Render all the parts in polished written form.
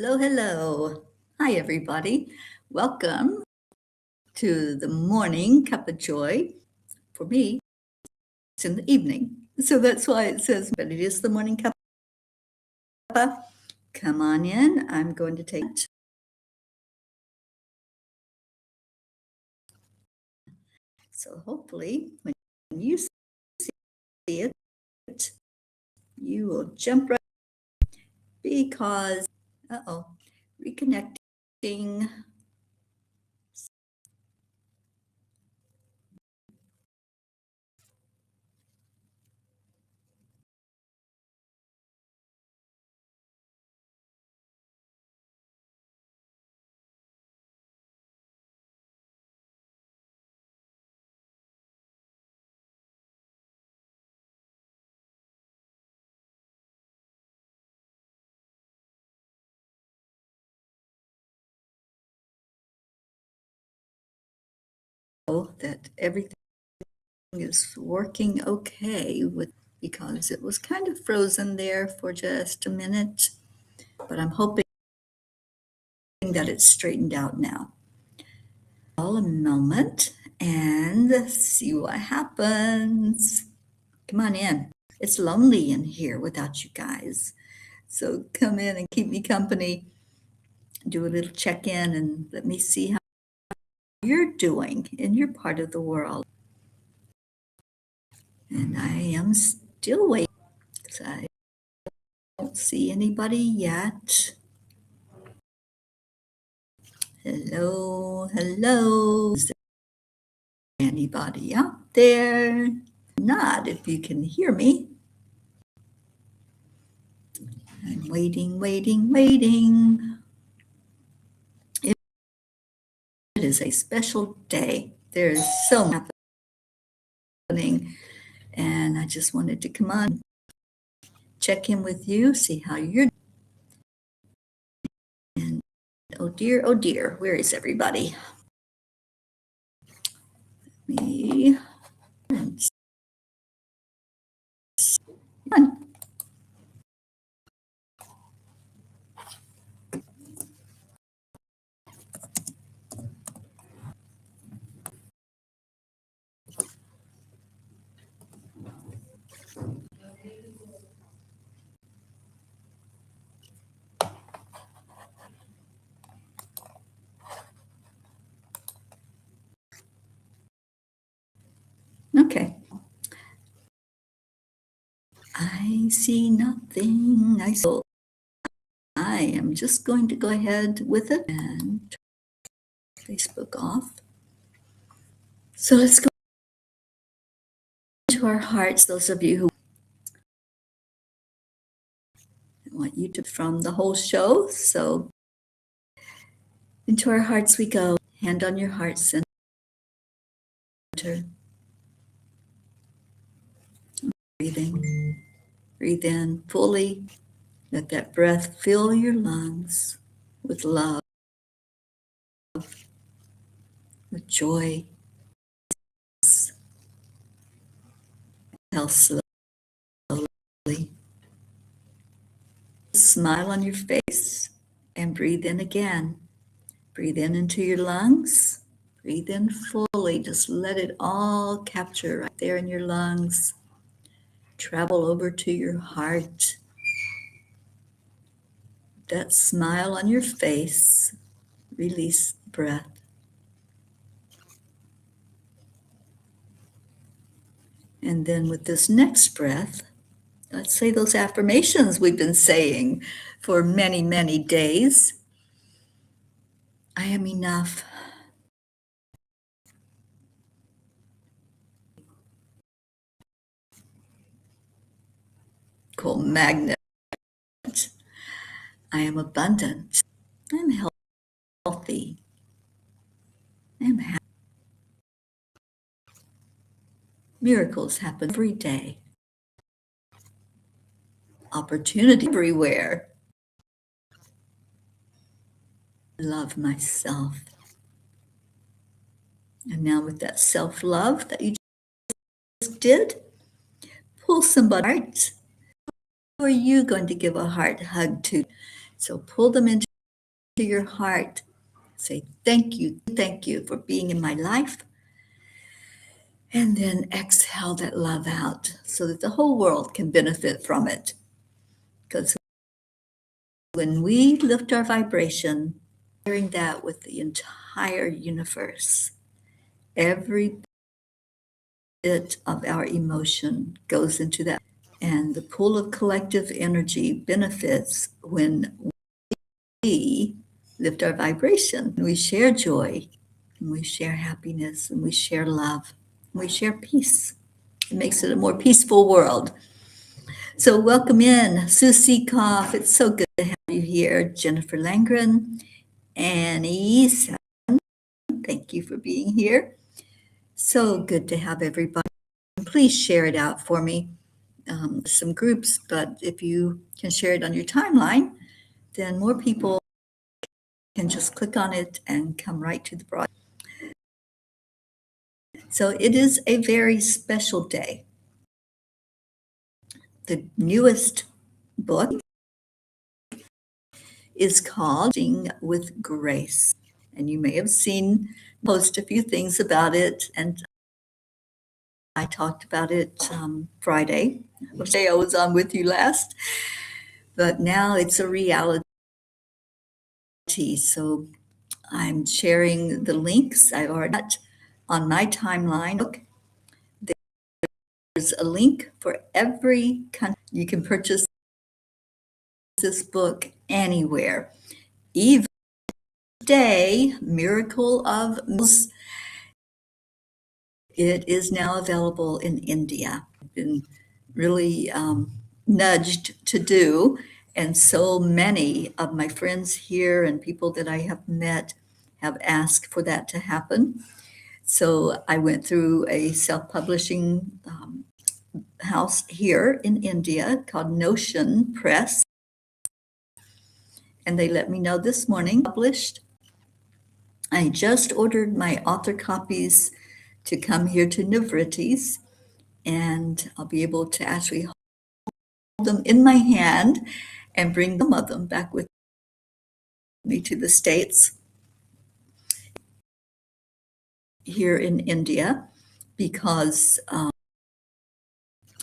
Hello, hello. Hi, everybody. Welcome to the Morning Cuppa Joy. For me, it's in the evening. So that's why it says, but it is the Morning Cuppa. Come on in. I'm going to take it. So hopefully, when you see it, you will jump right because, reconnecting. That everything is working okay because it was kind of frozen there for just a minute, but I'm hoping that it's straightened out now. A moment and see what happens. Come on in. It's lonely in here without you guys. So come in and keep me company. Do a little check-in and let me see how you're doing in your part of the world. And I am still waiting because I don't see anybody yet. Hello, hello. Is there anybody out there? Not if you can hear me. I'm waiting. It is a special day. There is so much happening, and I just wanted to come on, check in with you, see how you're doing. And oh dear, where is everybody? Me. Come on. Okay. I see nothing. I am just going to go ahead with it and Facebook off. So let's go into our hearts, those of you who want you to from the whole show. So into our hearts we go. Hand on your heart center. Breathing. Breathe in fully. Let that breath fill your lungs with love, with joy. Exhale slowly. Smile on your face and breathe in again. Breathe in into your lungs. Breathe in fully. Just let it all capture right there in your lungs. Travel over to your heart. That smile on your face. Release the breath. And then with this next breath, let's say those affirmations we've been saying for many, many days. I am enough. Cool magnet. I am abundant. I'm healthy. I'm happy. Miracles happen every day. Opportunity everywhere. Love myself. And now with that self-love that you just did, pull somebody. Who are you going to give a heart hug to? So pull them into your heart. Say, thank you for being in my life. And then exhale that love out so that the whole world can benefit from it. Because when we lift our vibration, sharing that with the entire universe, every bit of our emotion goes into that. And the pool of collective energy benefits when we lift our vibration. We share joy, and we share happiness, and we share love, and we share peace. It makes it a more peaceful world. So welcome in, Susie Koff. It's so good to have you here. Jennifer Langren, Annie, thank you for being here. So good to have everybody. Please share it out for me. Some groups, but if you can share it on your timeline, then more people can just click on it and come right to the broadcast. So it is a very special day. The newest book is called Uplifting with Grace. And you may have seen post a few things about it. And I talked about it Friday, which day I was on with you last. But now it's a reality. So I'm sharing the links. I've already got on my timeline. There's a link for every country. You can purchase this book anywhere. Even Day, Miracle of Meals, it is now available in India. I've been really nudged to do, and so many of my friends here and people that I have met have asked for that to happen. So I went through a self-publishing house here in India called Notion Press, and they let me know this morning published. I just ordered my author copies to come here to Navritti's, and I'll be able to actually hold them in my hand and bring some of them back with me to the States here in India, because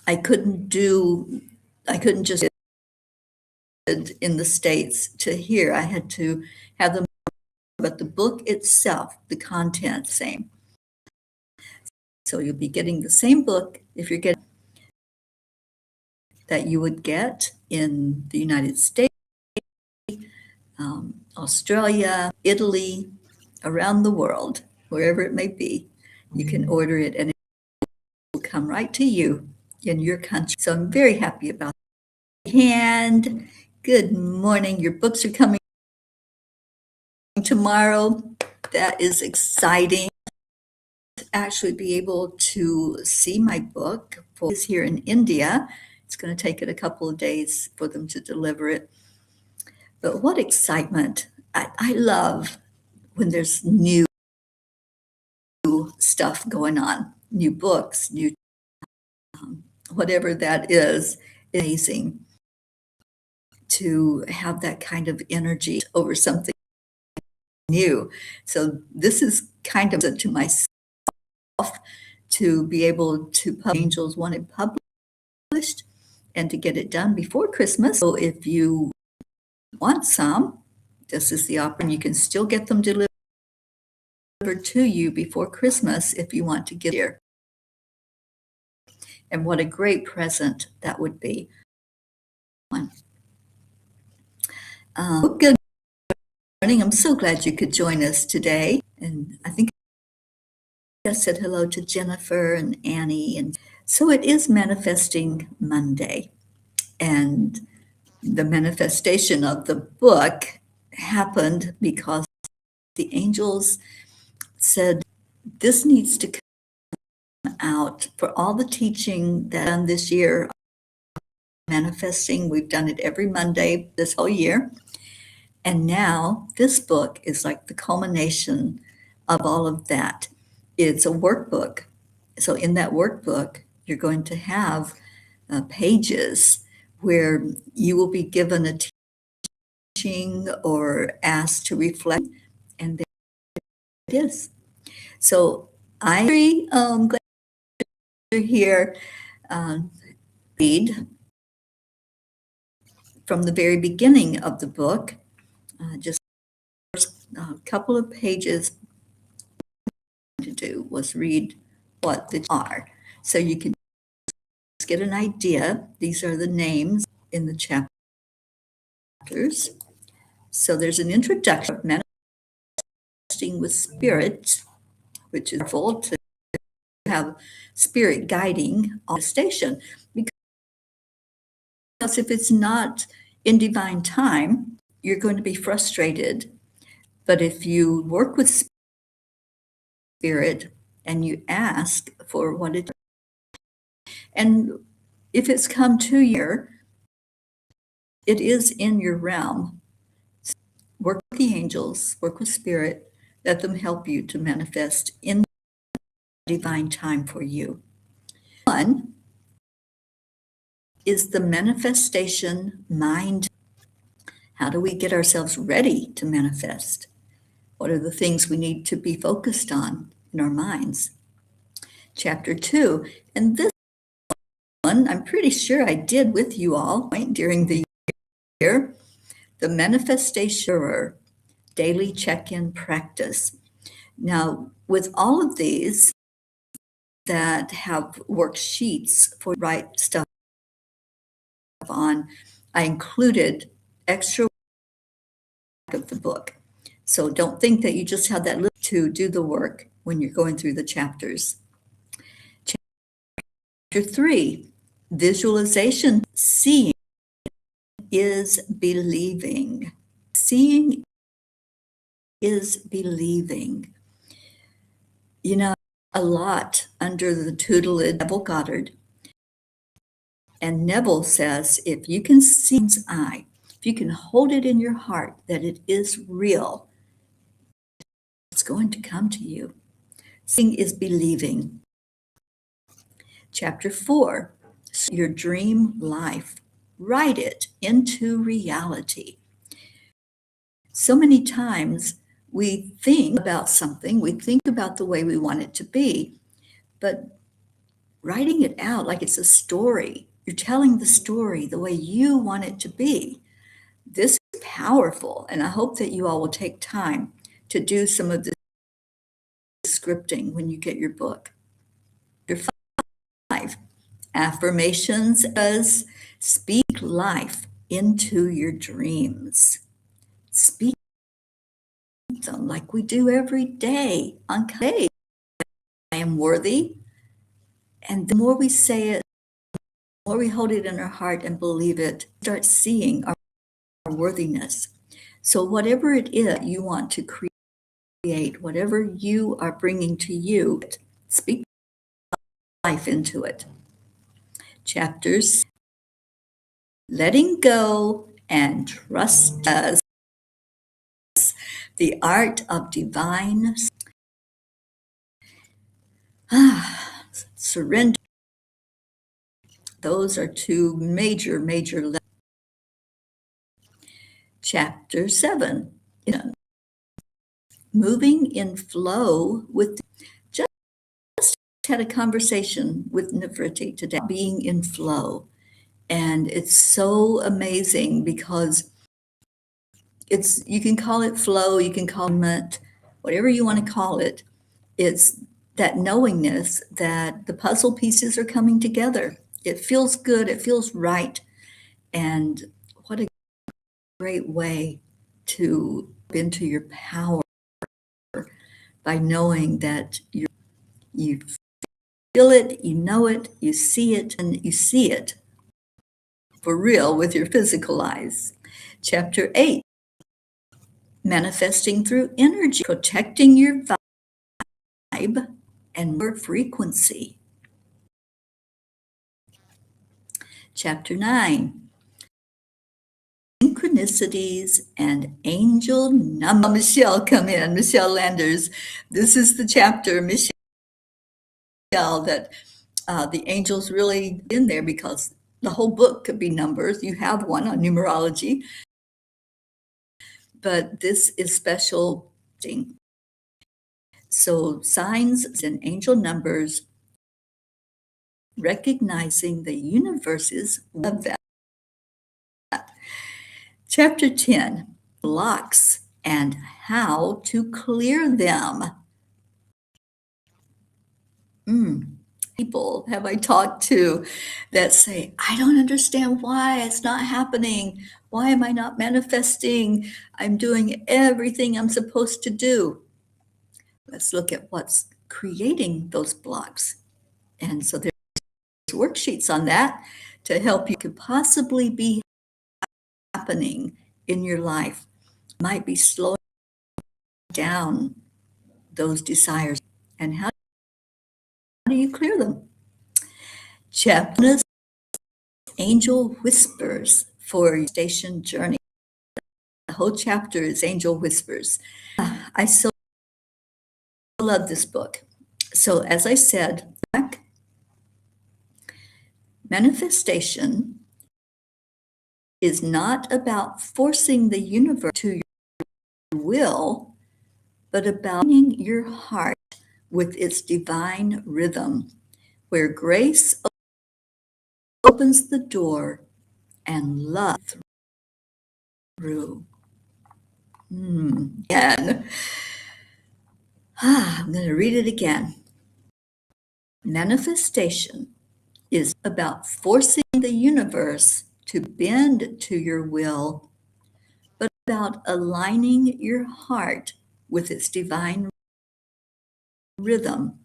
I couldn't just in the States to here. I had to have them, but the book itself, the content, same. So you'll be getting the same book if you're getting that you would get in the United States, Australia, Italy, around the world, wherever it may be. You can order it and it will come right to you in your country. So I'm very happy about that. And good morning. Your books are coming tomorrow. That is exciting. Actually be able to see my book is here in India. It's going to take it a couple of days for them to deliver it. But what excitement. I love when there's new stuff going on, new books, new whatever that is, amazing to have that kind of energy over something new. So this is kind of to myself to be able to publish Angels wanted published and to get it done before Christmas. So if you want some, this is the option. You can still get them delivered to you before Christmas if you want to get here. And what a great present that would be. Good morning. I'm so glad you could join us today. And I think I said hello to Jennifer and Annie. And so it is Manifesting Monday. And the manifestation of the book happened because the angels said, this needs to come out for all the teaching that I've done this year. Manifesting, we've done it every Monday this whole year. And now this book is like the culmination of all of that. It's a workbook. So in that workbook, you're going to have pages where you will be given a teaching or asked to reflect, and there it is. So I'm very glad to hear read from the very beginning of the book, just a couple of pages to do was read what they are. So you can just get an idea. These are the names in the chapters. So there's an introduction of manifesting with spirit, which is helpful to have spirit guiding on the station. Because if it's not in divine time, you're going to be frustrated. But if you work with spirit and you ask for what it is, and if it's come to you, it is in your realm. Work with the angels, work with spirit, let them help you to manifest in divine time for you. One is the manifestation mind. How do we get ourselves ready to manifest? What are the things we need to be focused on in our minds? Chapter 2, and this one I'm pretty sure I did with you all during the year, the manifestation daily check-in practice. Now, with all of these that have worksheets for write stuff on, I included extra of the book. So don't think that you just have that list to do the work when you're going through the chapters. Chapter 3, visualization. Seeing is believing. Seeing is believing. You know, a lot under the tutelage of Neville Goddard. And Neville says, if you can see its eye, if you can hold it in your heart that it is real, it's going to come to you. Seeing is believing. Chapter 4, your dream life. Write it into reality. So many times we think about something, we think about the way we want it to be, but writing it out like it's a story, you're telling the story the way you want it to be. This is powerful, and I hope that you all will take time to do some of this scripting when you get your book. Chapter 5, affirmations as speak life into your dreams. Speak them like we do every day on day. I am worthy. And the more we say it, the more we hold it in our heart and believe it, start seeing our worthiness. So whatever it is you want to create, whatever you are bringing to you, speak life into it. Chapters, letting go and trust us. The art of divine surrender. Those are two major lessons. Chapter 7, moving in flow with. Just had a conversation with Nifriti today, being in flow. And it's so amazing because you can call it flow, you can call it whatever you want to call it. It's that knowingness that the puzzle pieces are coming together. It feels good, it feels right. And what a great way to step into your power by knowing that you feel it, you know it, you see it, and you see it for real with your physical eyes. Chapter 8, manifesting through energy, protecting your vibe and your frequency. Chapter 9, synchronicities and angel number. Michelle, come in. Michelle Landers. This is the chapter, Michelle, that the angels really in there, because the whole book could be numbers. You have one on numerology. but this is special. So signs and angel numbers, recognizing the universe's of that. Chapter 10, blocks and how to clear them. People have I talked to that say, I don't understand why it's not happening. Why am I not manifesting? I'm doing everything I'm supposed to do. Let's look at what's creating those blocks. And so there's worksheets on that to help you could possibly be happening in your life. Might be slowing down those desires. And how do you clear them? Chapter Angel Whispers for your station journey. The whole chapter is Angel Whispers. I so love this book. So as I said, manifestation is not about forcing the universe to your will, but about your heart with its divine rhythm, where grace opens the door and love through. Again. I'm going to read it again. Manifestation is about forcing the universe to bend to your will, but about aligning your heart with its divine rhythm,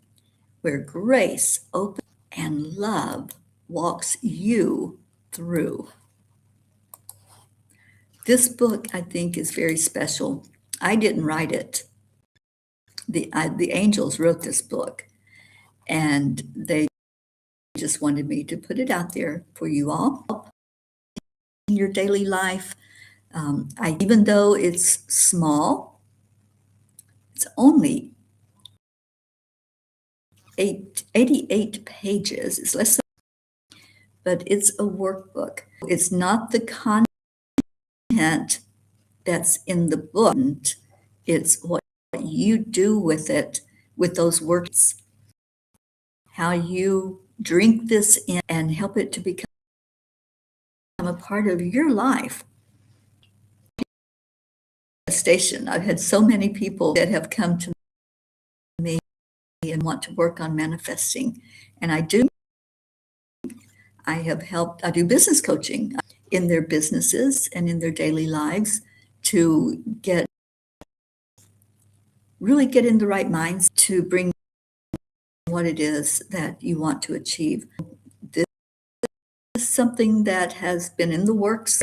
where grace opens and love walks you through. This book, I think, is very special. I didn't write it. The angels wrote this book, and they just wanted me to put it out there for you all in your daily life. Even though it's small, it's only 88 pages. It's less than, but it's a workbook. It's not the content that's in the book. It's what you do with it, with those words, how you drink this in and help it to become a part of your life. Station. I've had so many people that have come to me and want to work on manifesting, and I do. I have helped. I do business coaching in their businesses and in their daily lives to really get in the right minds to bring what it is that you want to achieve. This is something that has been in the works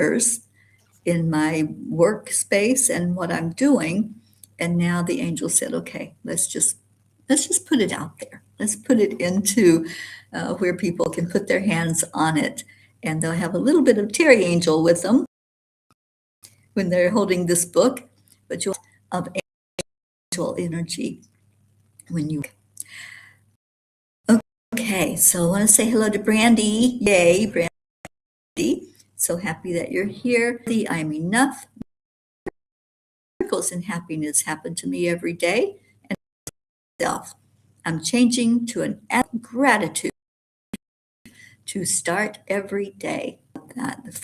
in my workspace and what I'm doing. And now the angel said, okay, let's just put it out there. Let's put it into where people can put their hands on it. And they'll have a little bit of Teri Angel with them when they're holding this book, but you'll have angel energy when you. Okay, so I want to say hello to Brandy. Yay, Brandy. So happy that you're here. I'm enough. Miracles and happiness happen to me every day. And self, I'm changing to an act of gratitude to start every day. That the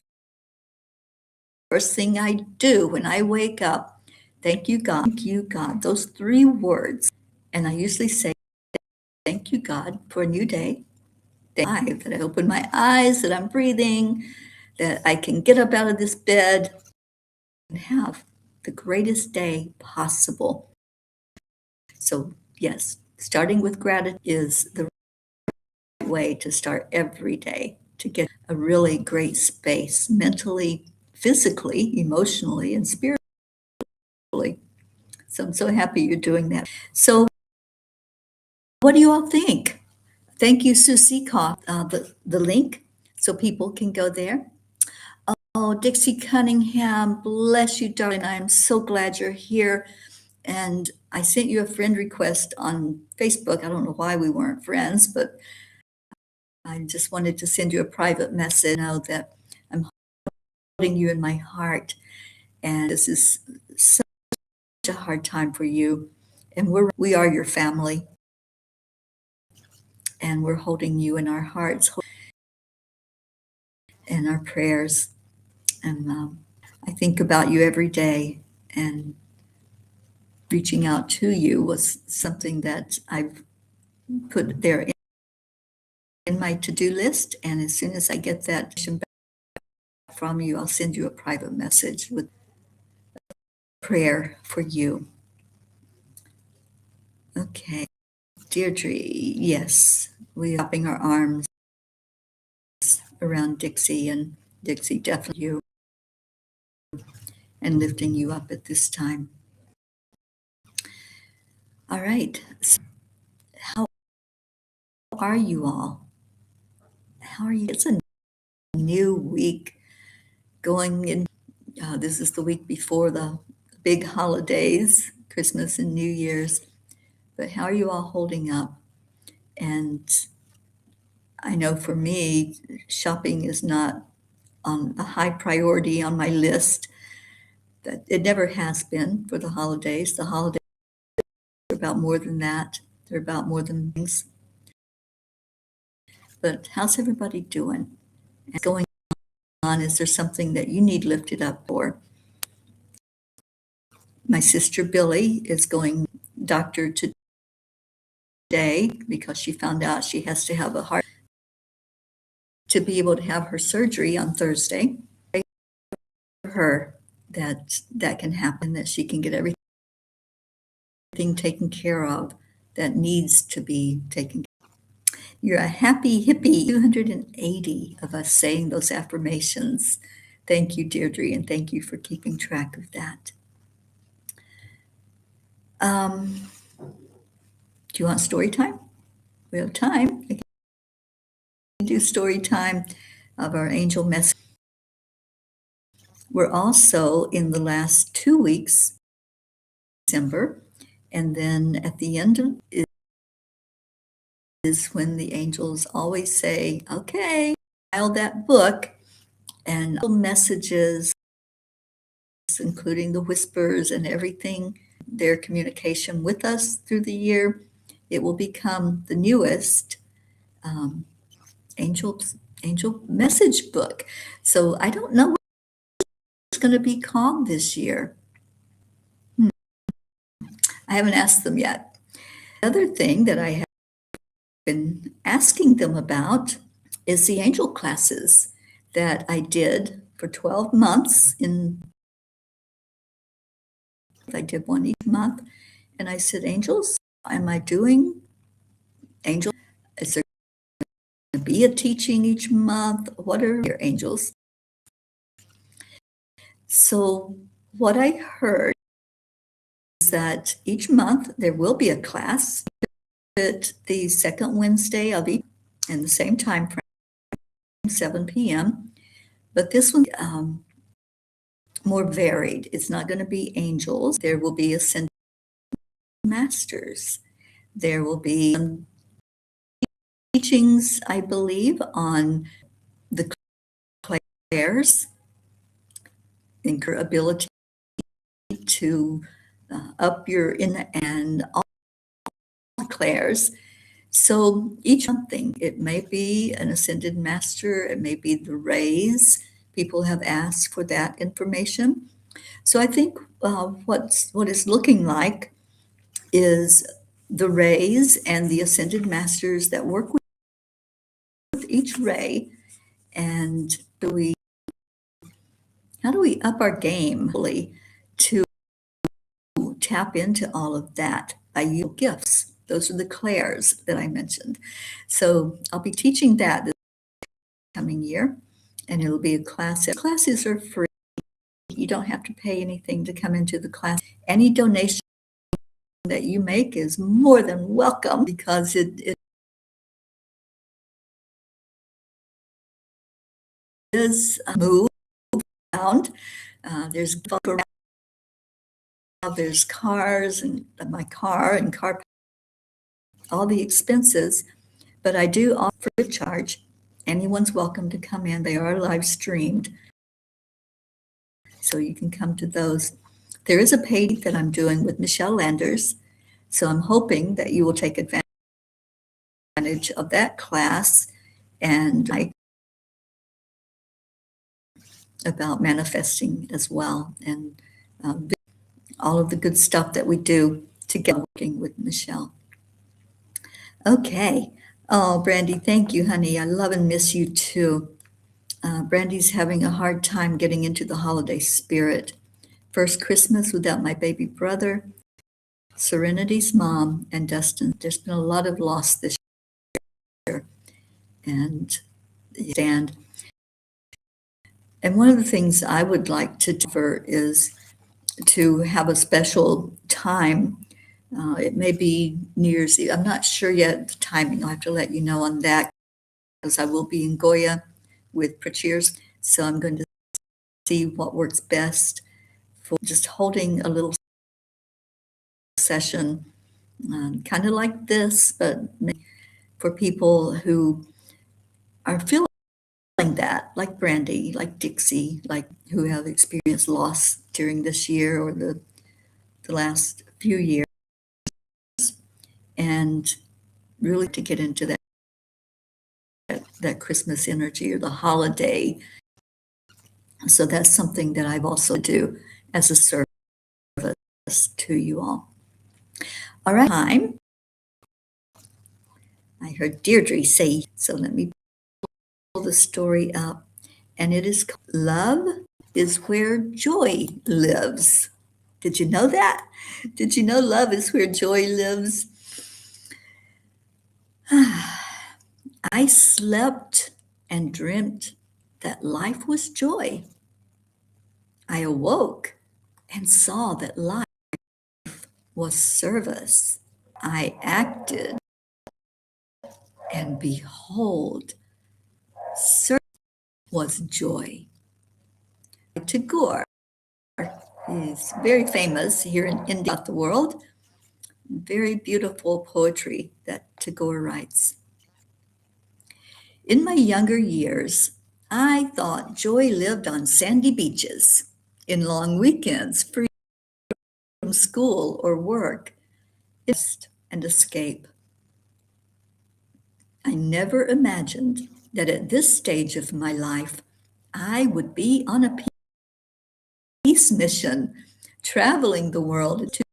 first thing I do when I wake up, thank you, God. Thank you, God. Those 3 words. And I usually say, thank you, God, for a new day. That I open my eyes, that I'm breathing, that I can get up out of this bed and have the greatest day possible. So, yes, starting with gratitude is the right way to start every day to get a really great space mentally, physically, emotionally, and spiritually. So I'm so happy you're doing that. So what do you all think? Thank you, Susie, the link so people can go there. Oh, Dixie Cunningham, bless you, darling. I am so glad you're here. And I sent you a friend request on Facebook. I don't know why we weren't friends, but I just wanted to send you a private message. Know that I'm holding you in my heart. And this is such a hard time for you. And we are your family. And we're holding you in our hearts and our prayers. And I think about you every day. And reaching out to you was something that I've put there in my to-do list. And as soon as I get that from you, I'll send you a private message with prayer for you. Okay. Deirdre, yes, we're wrapping our arms around Dixie, and Dixie definitely you, and lifting you up at this time. All right. So how are you all? How are you? It's a new week going in. This is the week before the big holidays, Christmas and New Year's. But how are you all holding up? And I know for me, shopping is not on a high priority on my list. That it never has been for the holidays. The holidays are about more than that. They're about more than things. But how's everybody doing? What's going on? Is there something that you need lifted up for? My sister Billy is going doctor today because she found out she has to have a heart to be able to have her surgery on Thursday. For her that can happen, that she can get everything taken care of that needs to be taken. You're a happy hippie. 280 of us saying those affirmations. Thank you, Deirdre, and thank you for keeping track of that. Do you want story time? We have time. I can do story time of our angel message. We're also in the last 2 weeks, December, and then at the end of it is when the angels always say, okay, file that book, and messages, including the whispers and everything, their communication with us through the year, it will become the newest angel message book. So I don't know what it's going to be called this year. I haven't asked them yet. The other thing that I have been asking them about is the angel classes that I did for 12 months. I did one each month. And I said, angels, am I doing angel? Is there going to be a teaching each month? What are your angels? So what I heard is that each month there will be a class at the second Wednesday of each and the same time frame, 7 p.m. But this one more varied. It's not going to be angels. There will be ascended masters. There will be teachings, I believe, on the clairs, your ability to up your in and all clairs. So each something, it may be an ascended master, it may be the rays. People have asked for that information. So I think what it's looking like is the rays and the ascended masters that work with each ray. And how do we up our game really to tap into all of that by using gifts? Those are the clairs that I mentioned. So I'll be teaching that this coming year, and it'll be a class. Classes are free. You don't have to pay anything to come into the class. Any donation that you make is more than welcome because it is move around. There's cars and my car and car, all the expenses, but I do offer a charge. Anyone's welcome to come in. They are live streamed. So you can come to those. There is a page that I'm doing with Michelle Landers. So I'm hoping that you will take advantage of that class and about manifesting as well, and all of the good stuff that we do together working with Michelle. Okay. Oh, Brandy, thank you, honey. I love and miss you too. Brandy's having a hard time getting into the holiday spirit. First Christmas without my baby brother, Serenity's mom, and Dustin. There's been a lot of loss this year, and and one of the things I would like to offer is to have a special time. It may be New Year's Eve. I'm not sure yet the timing. I'll have to let you know on that because I will be in Goya with Prachirs. So I'm going to see what works best for just holding a little session, kind of like this, but for people who are feeling that, like Brandy, like Dixie, like who have experienced loss during this year or the last few years, and really to get into that Christmas energy or the holiday. So that's something that I've also do as a service to you all. All right, time. I heard Deirdre say, so let me pull the story up. And it is called Love is Where Joy Lives. Did you know that? Did you know love is where joy lives? I slept and dreamt that life was joy. I awoke and saw that life was service. I acted, and behold, service was joy. Tagore is very famous here in India, the world. Very beautiful poetry that Tagore writes. In my younger years, I thought joy lived on sandy beaches, in long weekends, free from school or work, and escape. I never imagined that at this stage of my life, I would be on a peace mission, traveling the world to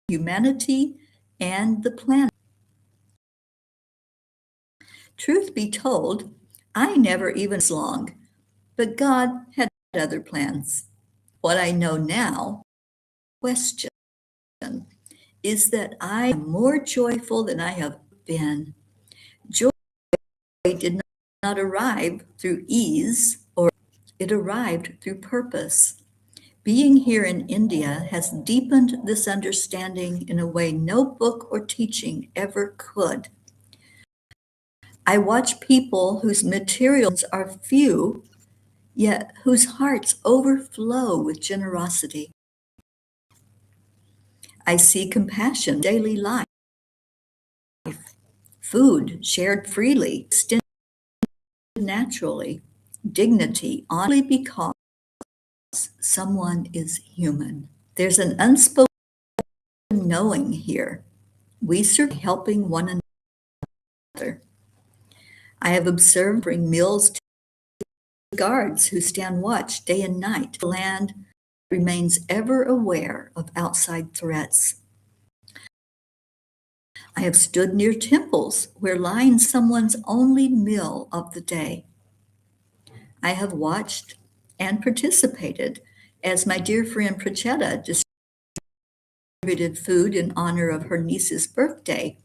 humanity and the planet. Truth be told, I never even was long, but God had other plans. What I know now, question, is that I am more joyful than I have been. Joy did not arrive through ease, or it arrived through purpose. Being here in India has deepened this understanding in a way no book or teaching ever could. I watch people whose materials are few, yet whose hearts overflow with generosity. I see compassion in daily life, food shared freely, extended naturally, dignity only because someone is human. There's an unspoken knowing here. We serve helping one another. I have observed bring meals to guards who stand watch day and night. The land remains ever aware of outside threats. I have stood near temples where lying someone's only meal of the day. I have watched and participated as my dear friend Prachetta distributed food in honor of her niece's birthday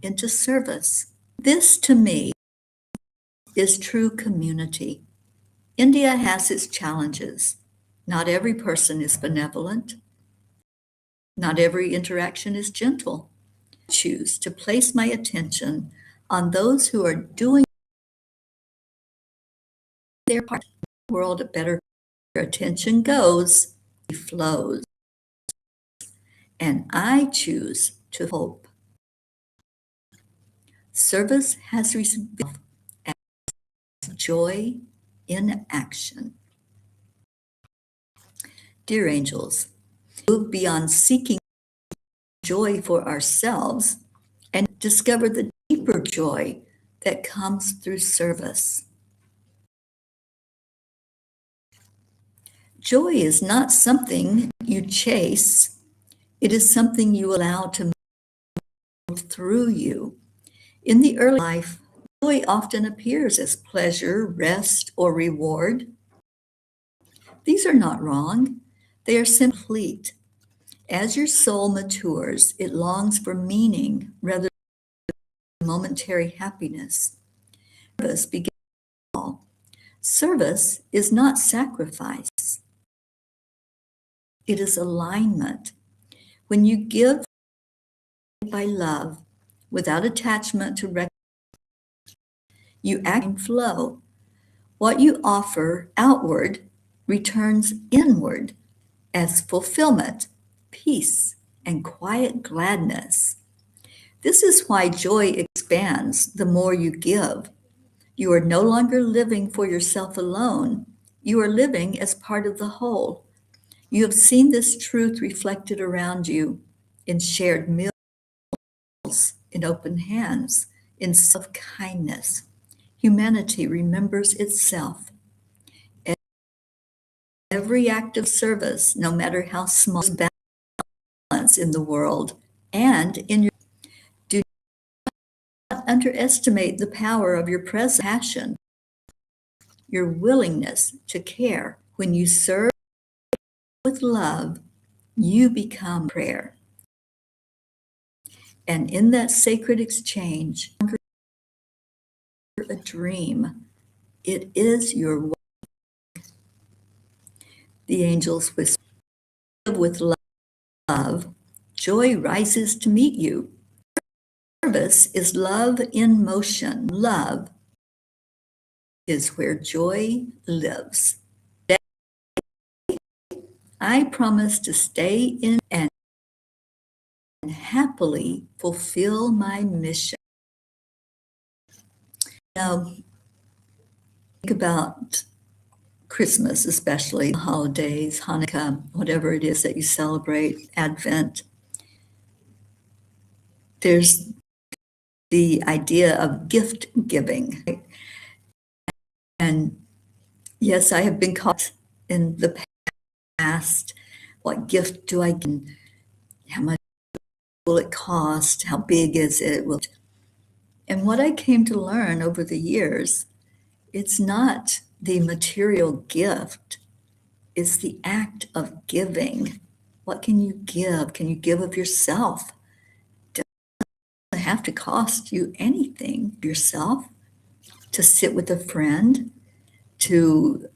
into service. This to me is true community. India has its challenges. Not every person is benevolent. Not every interaction is gentle. I choose to place my attention on those who are doing their part. In the world, a better attention goes, flows. And I choose to hope. Service has received as joy in action. Dear angels, move beyond seeking joy for ourselves and discover the deeper joy that comes through service. Joy is not something you chase, it is something you allow to move through you. In the early life, joy often appears as pleasure, rest, or reward. These are not wrong, they are simply. As your soul matures, it longs for meaning rather than momentary happiness. Service begins small. Service is not sacrifice, it is alignment. When you give by love, without attachment to you act in flow. What you offer outward returns inward as fulfillment, peace, and quiet gladness. This is why joy expands the more you give. You are no longer living for yourself alone. You are living as part of the whole. You have seen this truth reflected around you in shared meals, in open hands, in self-kindness. Humanity remembers itself. Every act of service, no matter how small, is balance in the world and in your. Do not underestimate the power of your present passion, your willingness to care. When you serve with love, you become prayer. And in that sacred exchange, a dream, it is your. The angels whisper, with love, joy rises to meet you. Service is love in motion. Love is where joy lives. I promise to stay in and happily fulfill my mission. Now, think about Christmas, especially holidays, Hanukkah, whatever it is that you celebrate, Advent. There's the idea of gift giving. Right? And yes, I have been caught in the past. What gift do I give? How much will it cost? How big is it? And what I came to learn over the years, it's not the material gift, it's the act of giving. What can you give? Can you give of yourself? It doesn't have to cost you anything yourself. To sit with a friend, to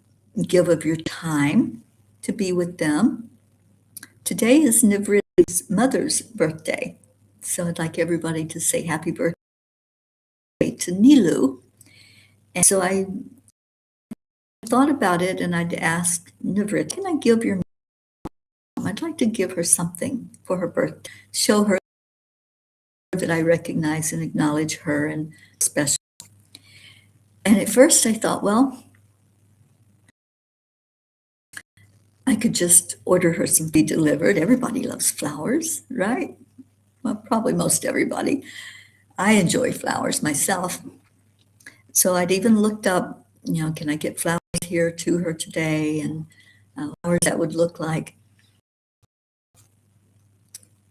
give of your time, to be with them. Today is Nivrit's mother's birthday. So I'd like everybody to say happy birthday to Nilu. And so I thought about it and I'd ask Nivrit, can I give your mom? I'd like to give her something for her birthday. Show her that I recognize and acknowledge her and special. And at first I thought, well, I could just order her some be delivered. Everybody loves flowers, right? Well, probably most everybody. I enjoy flowers myself. So I'd even looked up, can I get flowers here to her today and flowers that would look like.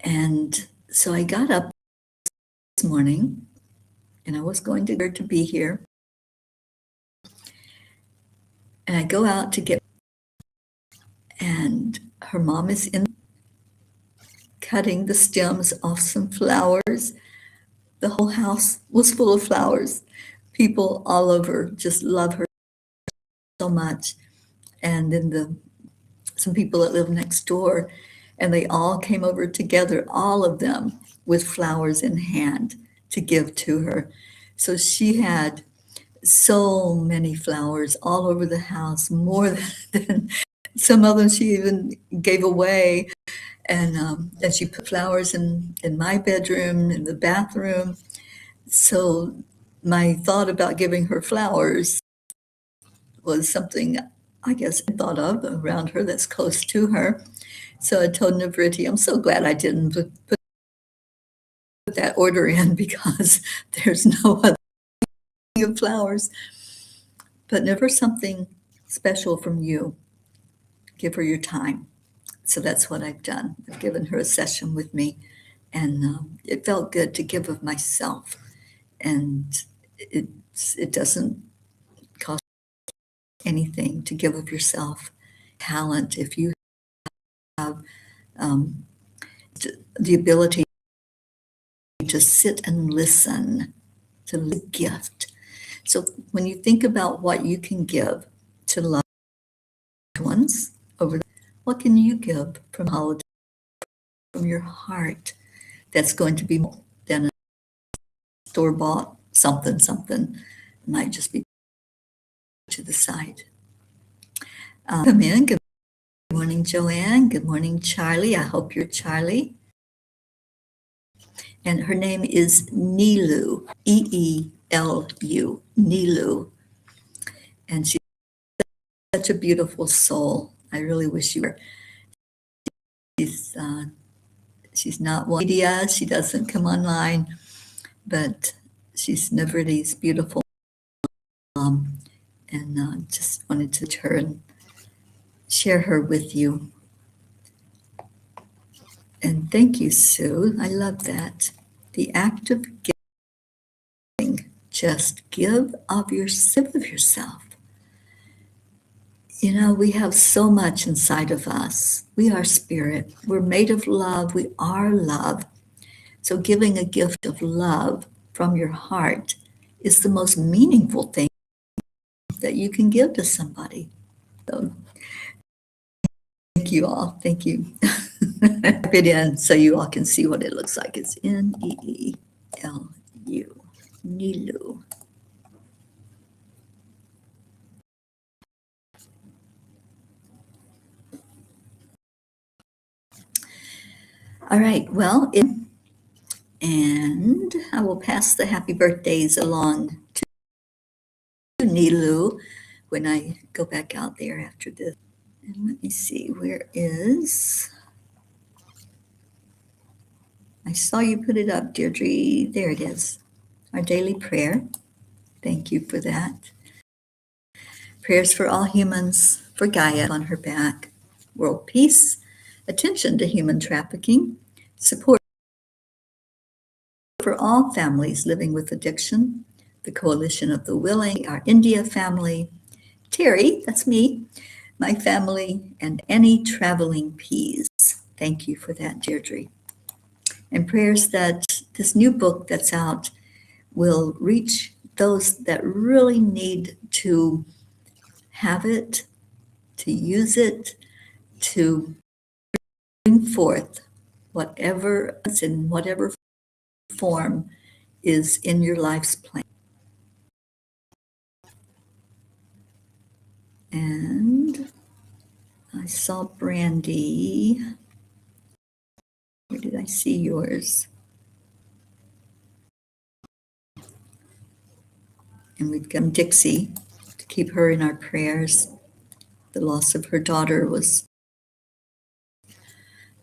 And so I got up this morning and I was going to her to be here. And I go out to get, and her mom is in cutting the stems off some flowers. The whole house was full of flowers. People all over just love her so much. And then some people that live next door, and they all came over together, all of them with flowers in hand to give to her. So she had so many flowers all over the house, more than some of them she even gave away. And she put flowers in my bedroom, in the bathroom. So my thought about giving her flowers was something I guess, thought of around her that's close to her. So I told Navriti, I'm so glad I didn't put that order in because there's no other of flowers. But never something special from you. Give her your time. So that's what I've done. I've given her a session with me, and it felt good to give of myself. And it doesn't cost anything to give of yourself. Talent, if you have um, the ability to sit and listen, to the gift. So when you think about what you can give to loved ones what can you give from holiday, from your heart, that's going to be more than a store-bought something. It might just be to the side. Come in. Good morning, Joanne. Good morning, Charlie. I hope you're Charlie. And her name is Nilu, Eelu, Nilu. And she's such a beautiful soul. I really wish you were. She's not one media. She doesn't come online, but she's Navritti's beautiful mom. And just wanted to her and share her with you. And thank you, Sue. I love that. The act of giving. Just give of yourself. You know, we have so much inside of us. We are spirit. We're made of love. We are love. So giving a gift of love from your heart is the most meaningful thing that you can give to somebody. So thank you all. Thank you. Type it in so you all can see what it looks like. It's Neelu. Nilu. All right. Well, and I will pass the happy birthdays along to Nilu when I go back out there after this. And let me see, where is, I saw you put it up, Deirdre. There it is. Our daily prayer. Thank you for that. Prayers for all humans, for Gaia on her back, world peace, attention to human trafficking, support for all families living with addiction, the Coalition of the Willing, our India family, Teri, that's me, my family, and any traveling peas. Thank you for that, Deirdre. And prayers that this new book that's out will reach those that really need to have it, to use it, to bring forth whatever is in whatever form is in your life's plan. And I saw Brandy. Where did I see yours? And we've got Dixie to keep her in our prayers. The loss of her daughter was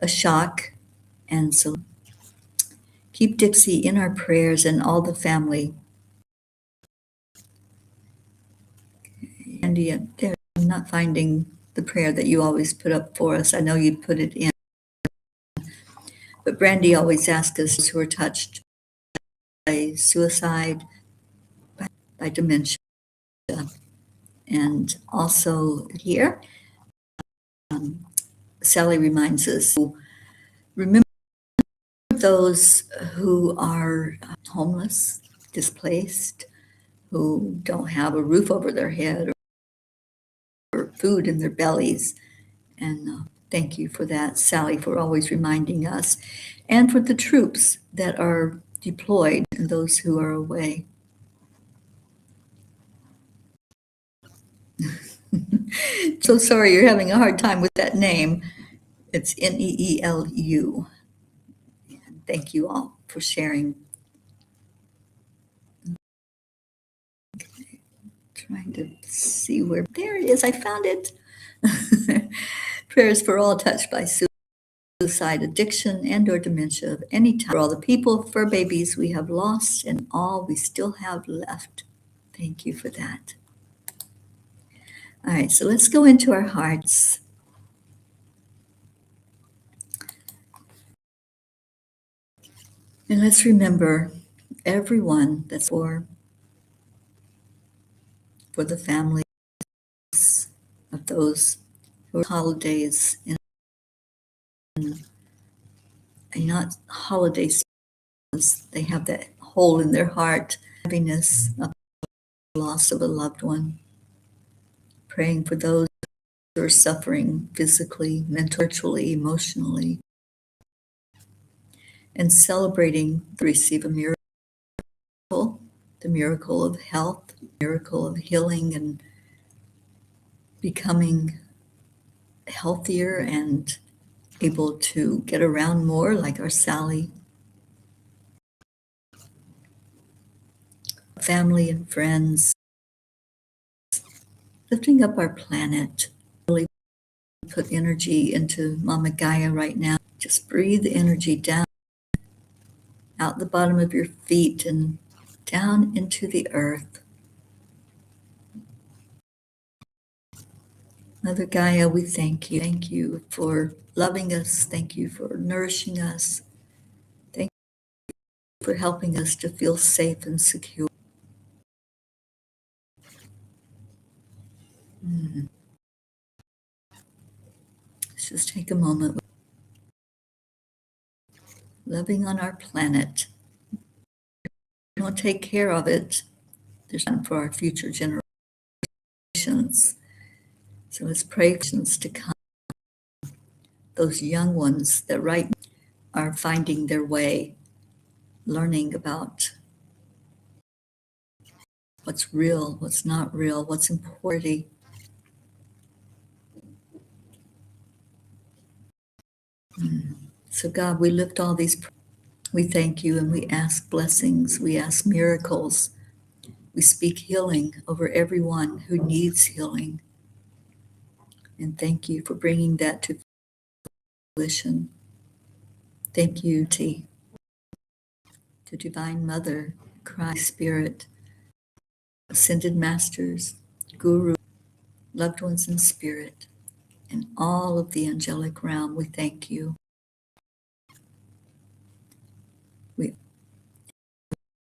a shock. And so keep Dixie in our prayers and all the family. Andy, there, I'm not finding the prayer that you always put up for us. I know you put it in. But Brandy always asks us who are touched by suicide, by dementia. And also here, Sally reminds us, remember those who are homeless, displaced, who don't have a roof over their head or food in their bellies. And thank you for that, Sally, for always reminding us, and for the troops that are deployed and those who are away. So sorry you're having a hard time with that name. It's Neelu. Thank you all for sharing. Trying to see where, there it is, I found it. Prayers for all touched by suicide, addiction, and or dementia of any type, for all the people, fur babies we have lost, and all we still have left. Thank you for that. All right, so let's go into our hearts. And let's remember everyone that's for the families of those who are holidays and not holidays. They have that hole in their heart, heaviness of the loss of a loved one. Praying for those who are suffering physically, mentally, emotionally, and celebrating to receive a miracle, the miracle of health, the miracle of healing and becoming healthier and able to get around more, like our Sally. Family and friends, lifting up our planet. Really put energy into Mama Gaia right now. Just breathe the energy down, out the bottom of your feet and down into the earth. Mother Gaia, we thank you. Thank you for loving us. Thank you for nourishing us. Thank you for helping us to feel safe and secure. Let's just take a moment. Loving on our planet. If we don't take care of it, there's none for our future generations. So let's pray for generations to come. Those young ones that right now are finding their way, learning about what's real, what's not real, what's important. So God, we lift all these, we thank you and we ask blessings, we ask miracles. We speak healing over everyone who needs healing. And thank you for bringing that to fruition. Thank you, T, to Divine Mother, Christ Spirit, Ascended Masters, Guru, loved ones in spirit, and all of the angelic realm. We thank you.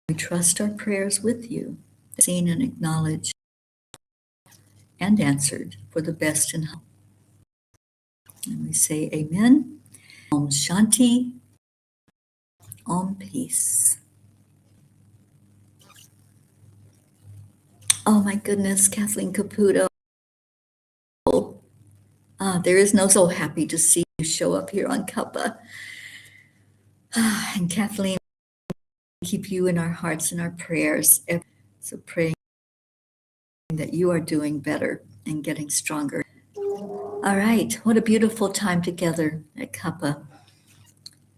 We trust our prayers with you, seen and acknowledged and answered for the best in health. And we say amen. Om Shanti. Om Peace. Oh my goodness, Kathleen Caputo. There is no, so happy to see you show up here on Cuppa. And Kathleen, keep you in our hearts and our prayers. So praying that you are doing better and getting stronger. All right, what a beautiful time together at Cuppa.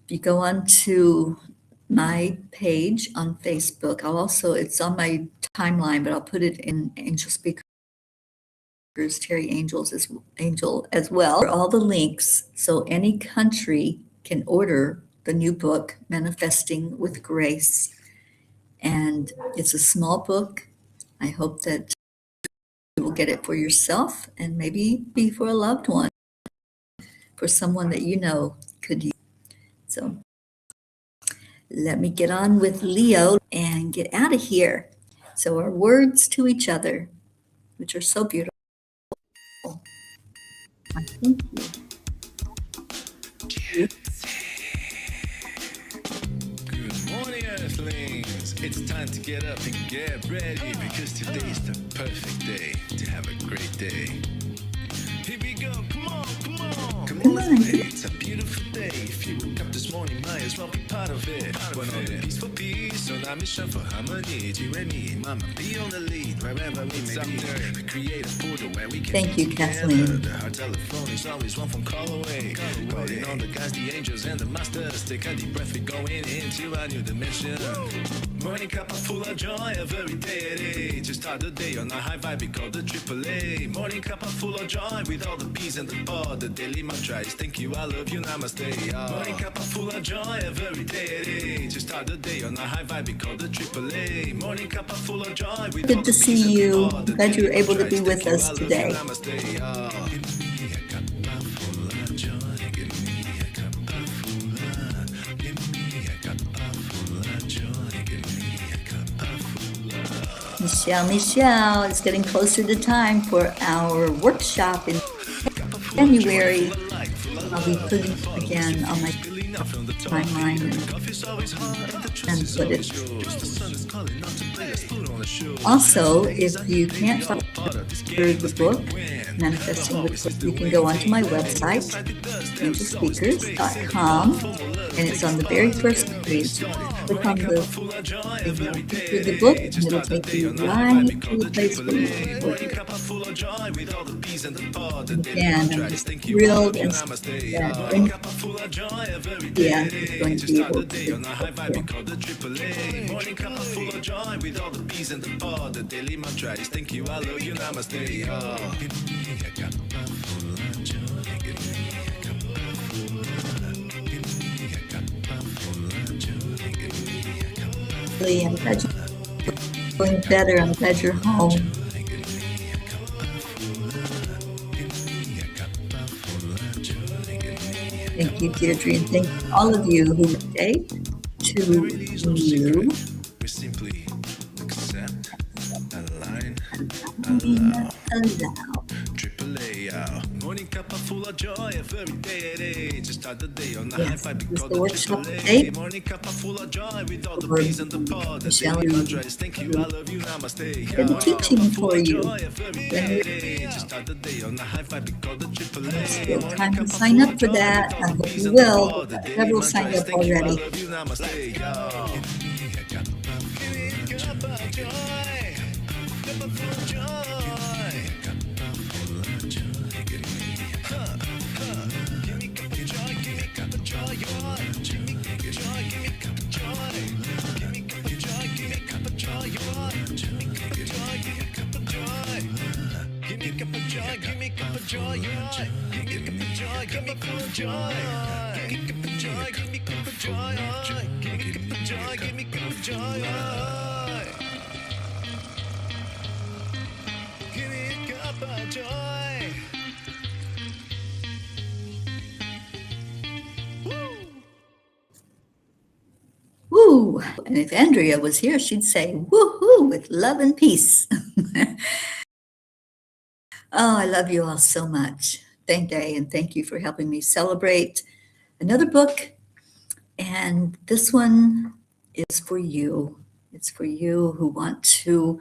If you go on to my page on Facebook, it's on my timeline, but I'll put it in Angel Speakers, Teri Angel as well, for all the links, so any country can order the new book, Manifesting with Grace. And it's a small book. I hope that you will get it for yourself and maybe be for a loved one, for someone that you know could use. So let me get on with Leo and get out of here. So our words to each other, which are so beautiful. I thank you. Good morning, Earthlings. It's time to get up and get ready because today's the perfect day to have a great day. Here we go. Come on, come on. Come on, let's play. It's a beautiful day. If you woke up this morning, might as well be part of it. One on the peaceful peace. So now me shuffle harmony, do re mi, mama be on the lead wherever we may be. We create a portal where we can Thank be you, together. Kathleen. The hard telephone is always one phone call away. Calling on the guys, the angels and the masters. Take a deep breath, we're going into a new dimension. Morning cup full of joy, every day at 8. Just start the day on a high vibe, we call the AAA. Morning cup full of joy with all the peas and the pod. The daily mantra is thank you, I love you, namaste. Morning cup full of joy, every day at 8. Just start the day on a high vibe, we call the AAA. Morning cup full of joy with all Good the to see peas and the you. pod. The Glad you were daily able to mantra be is with thank you, us I love you, today. namaste. Give me a cup full of joy, give me a cup full of, give me a cup full of joy, give me a cup full of. Michelle, it's getting closer to time for our workshop in January. I'll be putting again on my timeline and put it. Also, if you can't find the book, Manifesting with Book, you can go onto my website, angelspeakers.com, and it's on the very first page. Click on the book, and it'll take you right to the place where you can book it. Again, I'm just thrilled and that yeah, it's going to be able to do it. Morning cup full of joy with all the peas and the pod. The daily mantra is thank you, I love you, namaste. Give me a cup full of joy. Give me a cup full of. Give me a cup full of joy. Give me a cup. Really, I'm glad you're going better. I'm glad you're home. Thank you, Deirdre, and thank all of you who stay to you. We simply accept, align, allow. AAA, morning cup full of joy every day at 8. Just start the day on the high five because the workshop AAA. today. Morning cup full of joy with all the peas and the pod. The daily mantra is thank you, I love you, namaste. Been teaching for you. Just start the day on the high five because the AAA. Still time to sign up for that. I hope you will. Several signed up already. Woo! And if Andrea was here, she'd say, woohoo, with love and peace. Oh, I love you all so much. Thank you, and thank you for helping me celebrate another book. And this one is for you. It's for you who want to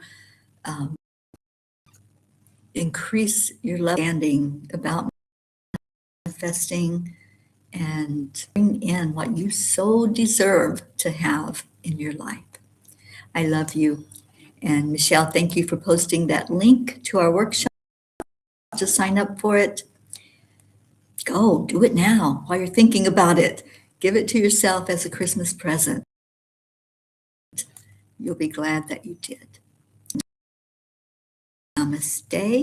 increase your understanding about manifesting and bring in what you so deserve to have in your life. I love you. And Michelle, thank you for posting that link to our workshop. Just sign up for it. Go, do it now while you're thinking about it. Give it to yourself as a Christmas present. You'll be glad that you did. Namaste.